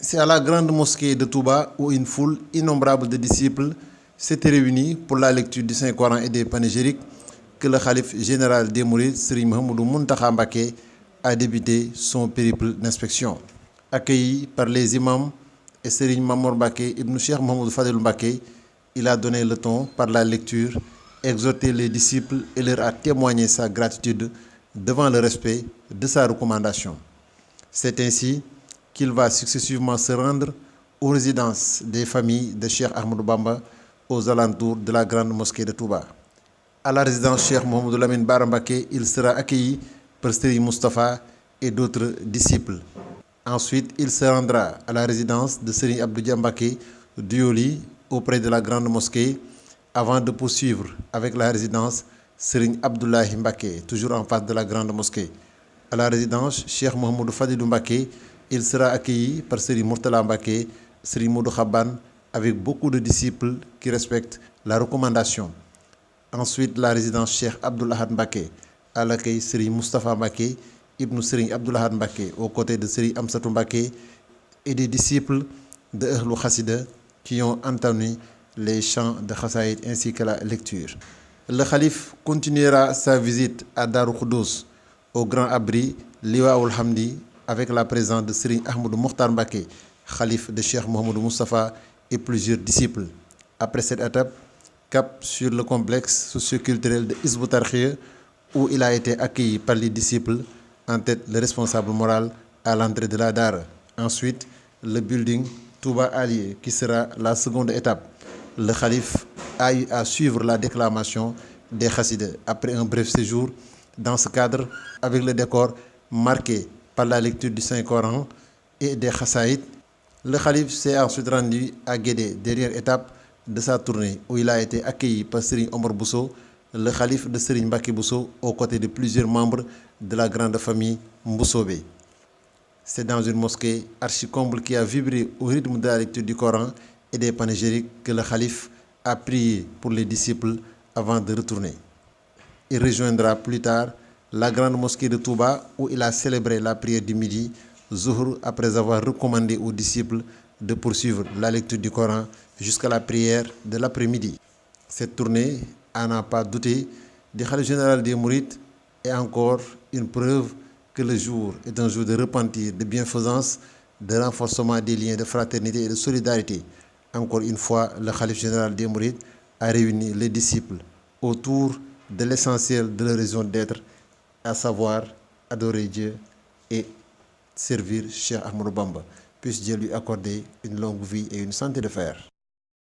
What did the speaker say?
C'est à la grande mosquée de Touba où une foule innombrable de disciples s'était réunie pour la lecture du Saint-Coran et des panégyriques que le khalife général des Mourides, Serigne Mouhamadou Mountakha Mbacké, a débuté son périple d'inspection. Accueilli par les imams et Serigne Mamour Mbacké ibn Cheikh Mouhamadou Fadilou Mbacké, il a donné le ton par la lecture, exhorté les disciples et leur a témoigné sa gratitude devant le respect de sa recommandation. C'est ainsi qu'il va successivement se rendre aux résidences des familles de Cheikh Ahmadou Bamba aux alentours de la grande mosquée de Touba. À la résidence Cheikh Mouhamadou Lamine Bara Mbacké, il sera accueilli par Serigne Moustapha et d'autres disciples. Ensuite, il se rendra à la résidence de Serigne Abdou Dia Mbacké Douyoli auprès de la grande mosquée avant de poursuivre avec la résidence Serigne Abdoulahi Mbacké, toujours en face de la grande mosquée. À la résidence Cheikh Mouhamadou Fadilou Mbacké, il sera accueilli par Serigne Mourtala Mbacké, Serigne Modou Khaban, avec beaucoup de disciples qui respectent la recommandation. Ensuite, la résidence Cheikh Abdoul Ahad Mbacké, à l'accueil Serigne Moustapha Mbacké, Ibn Serigne Abdoul Ahad Mbacké, aux côtés de Serigne Amsatou Mbacké et des disciples de Ahlou Khassida qui ont entamé les chants de Khassaïd ainsi que la lecture. Le khalife continuera sa visite à Darou Khoudoss, au Grand Abri Liwaoul Hamdi, avec la présence de Serigne Ahmadou Mokhtar Mbacké, khalife de Cheikh Mouhamadou Moustapha et plusieurs disciples. Après cette étape, cap sur le complexe socio-culturel de Hizbut Tarqiyyah où il a été accueilli par les disciples, en tête le responsable moral à l'entrée de la Dara. Ensuite, le building Touba Alié qui sera la seconde étape. Le khalife a eu à suivre la déclamation des Khassida après un bref séjour dans ce cadre avec le décor marqué par la lecture du Saint-Coran et des Khassaïd. Le khalife s'est ensuite rendu à Guédé, dernière étape de sa tournée, où il a été accueilli par Serigne Omar Bousso, le khalife de Serigne Mbacké Bousso, aux côtés de plusieurs membres de la grande famille Mboussobé. C'est dans une mosquée archi-comble qui a vibré au rythme de la lecture du Coran et des panégyriques que le khalife a prié pour les disciples avant de retourner. Il rejoindra plus tard la grande mosquée de Touba où il a célébré la prière du midi, Zuhr, après avoir recommandé aux disciples de poursuivre la lecture du Coran jusqu'à la prière de l'après-midi. Cette tournée, à n'en pas douter, du khalife général des Mourides est encore une preuve que le jour est un jour de repentir, de bienfaisance, de renforcement des liens de fraternité et de solidarité. Encore une fois, le khalife général des Mourides a réuni les disciples autour de l'essentiel de leur raison d'être, à savoir adorer Dieu et servir Cheikh Ahmadou Bamba. Puisse Dieu lui accorder une longue vie et une santé de fer.